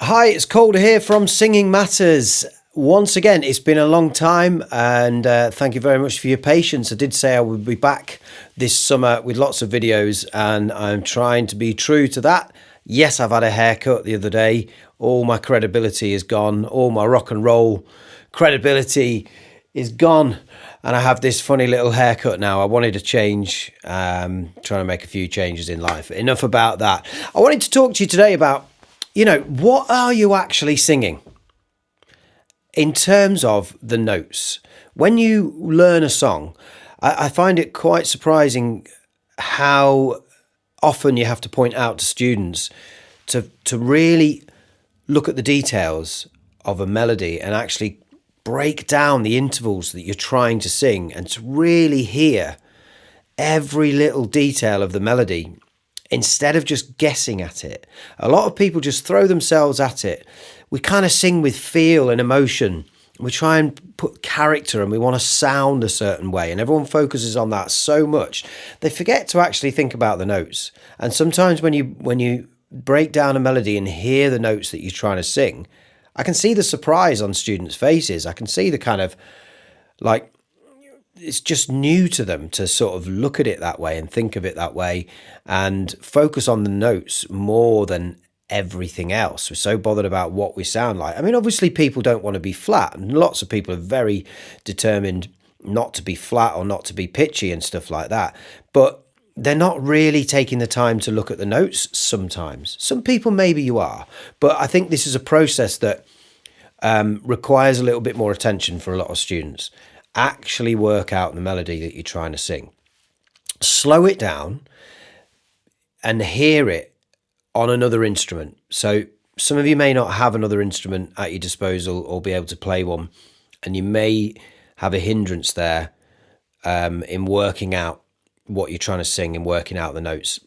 Hi, it's Calder here from Singing Matters. Once again, it's been a long time, and thank you very much for your patience. I did say I would be back this summer with lots of videos, and I'm trying to be true to that. Yes, I've had a haircut the other day. All my credibility is gone. All my rock and roll credibility is gone. And I have this funny little haircut now. I wanted to change, trying to make a few changes in life. Enough about that. I wanted to talk to you today about, what are you actually singing? In terms of the notes. When you learn a song, I find it quite surprising how often you have to point out to students to really look at the details of a melody and actually break down the intervals that you're trying to sing and to really hear every little detail of the melody instead of just guessing at it. A lot of people just throw themselves at it. We kind of sing with feel and emotion. We try and put character and we want to sound a certain way, and everyone focuses on that so much they forget to actually think about the notes. And sometimes when you break down a melody and hear the notes that you're trying to sing, I can see the surprise on students' faces. I can see the kind of like, it's just new to them to sort of look at it that way and think of it that way and focus on the notes more than everything else. We're so bothered about what we sound like. I mean, obviously people don't want to be flat, and lots of people are very determined not to be flat or not to be pitchy and stuff like that. But they're not really taking the time to look at the notes sometimes. Some people, maybe you are, but I think this is a process that requires a little bit more attention for a lot of students. Actually work out the melody that you're trying to sing. Slow it down and hear it on another instrument. So some of you may not have another instrument at your disposal or be able to play one, and you may have a hindrance there in working out what you're trying to sing and working out the notes.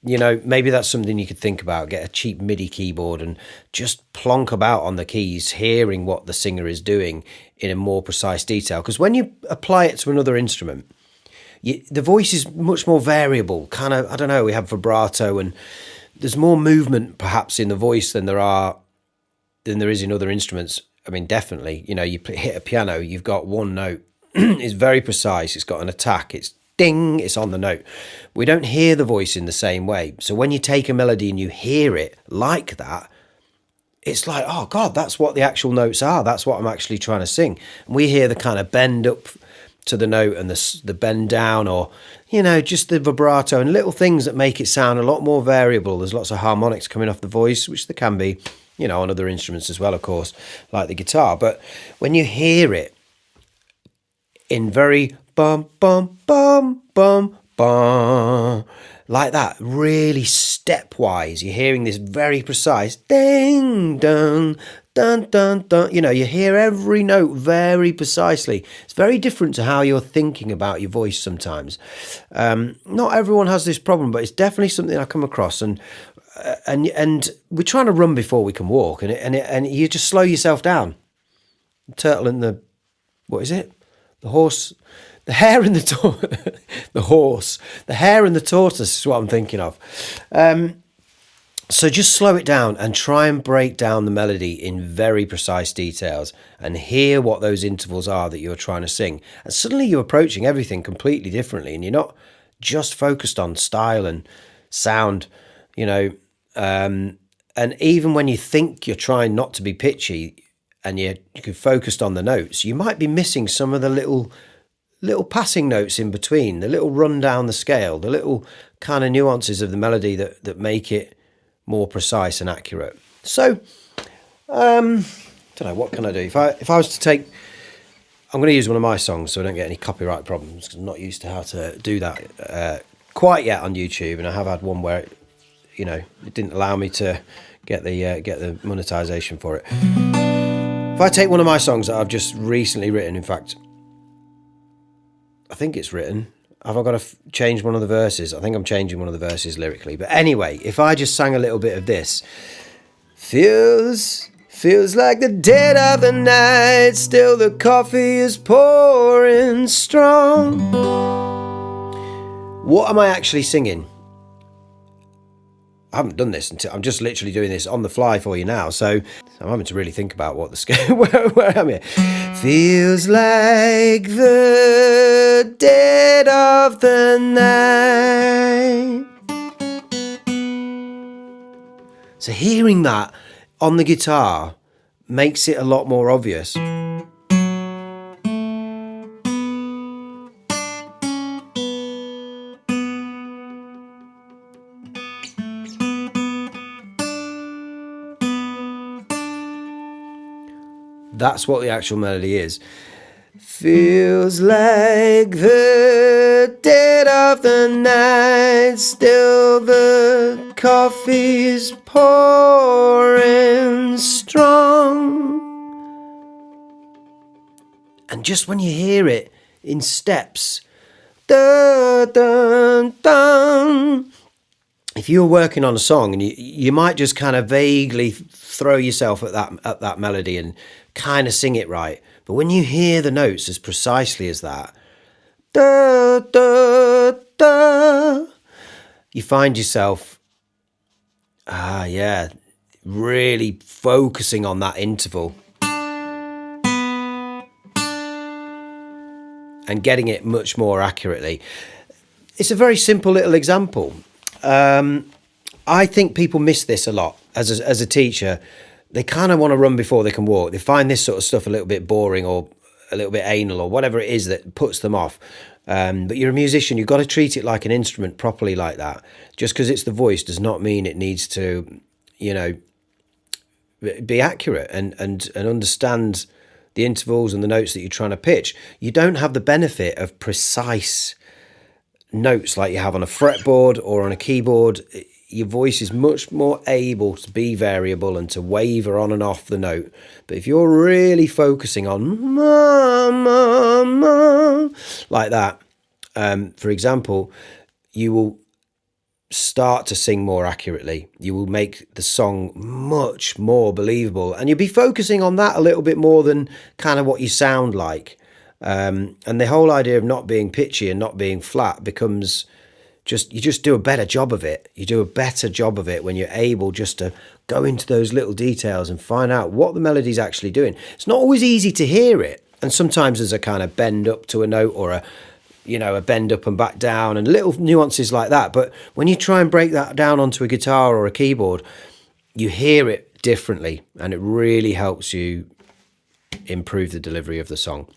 Maybe that's something you could think about. Get a cheap MIDI keyboard and just plonk about on the keys, hearing what the singer is doing in a more precise detail. Because when you apply it to another instrument, the voice is much more variable. Kind of, I don't know, we have vibrato, and there's more movement perhaps in the voice than there is in other instruments. I mean, definitely, you hit a piano, you've got one note. It's very precise. It's got an attack. It's ding, it's on the note. We don't hear the voice in the same way. So when you take a melody and you hear it like that, it's like, oh God, that's what the actual notes are. That's what I'm actually trying to sing. And we hear the kind of bend up to the note and the bend down, or, just the vibrato and little things that make it sound a lot more variable. There's lots of harmonics coming off the voice, which there can be, on other instruments as well, of course, like the guitar. But when you hear it in very bum, bum, bum, bum, bum, like that, really stepwise, you're hearing this very precise ding, dun, dun, dun, dun. You hear every note very precisely. It's very different to how you're thinking about your voice sometimes. Not everyone has this problem, but it's definitely something I come across, and we're trying to run before we can walk, and you just slow yourself down. The turtle and the, what is it? The horse. The hare and the horse. The hare and the tortoise is what I'm thinking of. So just slow it down and try and break down the melody in very precise details and hear what those intervals are that you're trying to sing. And suddenly you're approaching everything completely differently, and you're not just focused on style and sound, and even when you think you're trying not to be pitchy and you're focused on the notes, you might be missing some of the little passing notes in between, the little run down the scale, the little kind of nuances of the melody that make it more precise and accurate. So, don't know, what can I do? If I was to take, I'm going to use one of my songs so I don't get any copyright problems, because I'm not used to how to do that quite yet on YouTube, and I have had one where it didn't allow me to get the monetization for it. If I take one of my songs that I've just recently written, in fact, I think it's written. Have I got to change one of the verses? I think I'm changing one of the verses lyrically. But anyway, if I just sang a little bit of this. Feels like the dead of the night, still the coffee is pouring strong. What am I actually singing? I haven't done this until I'm just literally doing this on the fly for you now. So I'm having to really think about what the scale, where I'm here. Feels like the dead of the night. So hearing that on the guitar makes it a lot more obvious. That's what the actual melody is. Feels like the dead of the night, still the coffee's pouring strong. And just when you hear it in steps, dun, dun, dun, if you're working on a song and you might just kind of vaguely throw yourself at that melody and kind of sing it right, but when you hear the notes as precisely as that, da, da, da, you find yourself, really focusing on that interval and getting it much more accurately. It's a very simple little example. I think people miss this a lot as a teacher. They kind of want to run before they can walk. They find this sort of stuff a little bit boring or a little bit anal or whatever it is that puts them off. But you're a musician. You've got to treat it like an instrument properly like that. Just because it's the voice does not mean it needs to, be accurate and understand the intervals and the notes that you're trying to pitch. You don't have the benefit of precise notes like you have on a fretboard or on a keyboard. Your voice is much more able to be variable and to waver on and off the note. But if you're really focusing on ma, ma, ma, like that, for example, you will start to sing more accurately. You will make the song much more believable, and you'll be focusing on that a little bit more than kind of what you sound like. And the whole idea of not being pitchy and not being flat becomes you just do a better job of it. You do a better job of it when you're able just to go into those little details and find out what the melody's actually doing. It's not always easy to hear it. And sometimes there's a kind of bend up to a note or a bend up and back down and little nuances like that. But when you try and break that down onto a guitar or a keyboard, you hear it differently, and it really helps you improve the delivery of the song.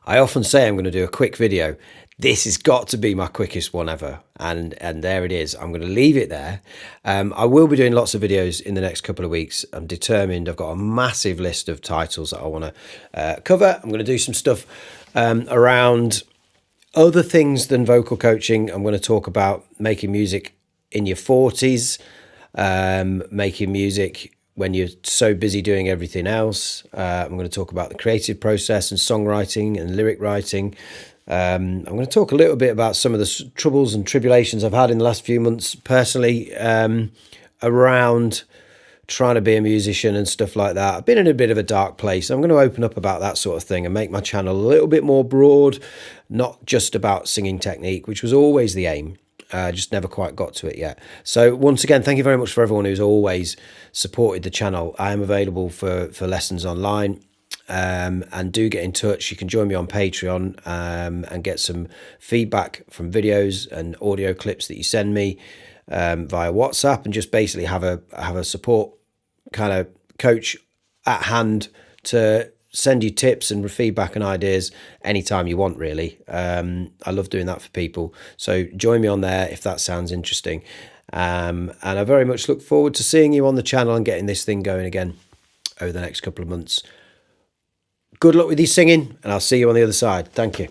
I often say I'm going to do a quick video. This has got to be my quickest one ever. And there it is. I'm going to leave it there. I will be doing lots of videos in the next couple of weeks. I'm determined. I've got a massive list of titles that I want to cover. I'm going to do some stuff around other things than vocal coaching. I'm going to talk about making music in your 40s, making music when you're so busy doing everything else. I'm going to talk about the creative process and songwriting and lyric writing. I'm going to talk a little bit about some of the troubles and tribulations I've had in the last few months personally around trying to be a musician and stuff like that. I've been in a bit of a dark place. I'm going to open up about that sort of thing and make my channel a little bit more broad, not just about singing technique, which was always the aim. Just never quite got to it yet. So once again, thank you very much for everyone who's always supported the channel. I am available for lessons online. And do get in touch. You can join me on Patreon and get some feedback from videos and audio clips that you send me via WhatsApp, and just basically have a support kind of coach at hand to send you tips and feedback and ideas anytime you want, really. I love doing that for people. So join me on there if that sounds interesting. And I very much look forward to seeing you on the channel and getting this thing going again over the next couple of months. Good luck with your singing, and I'll see you on the other side. Thank you.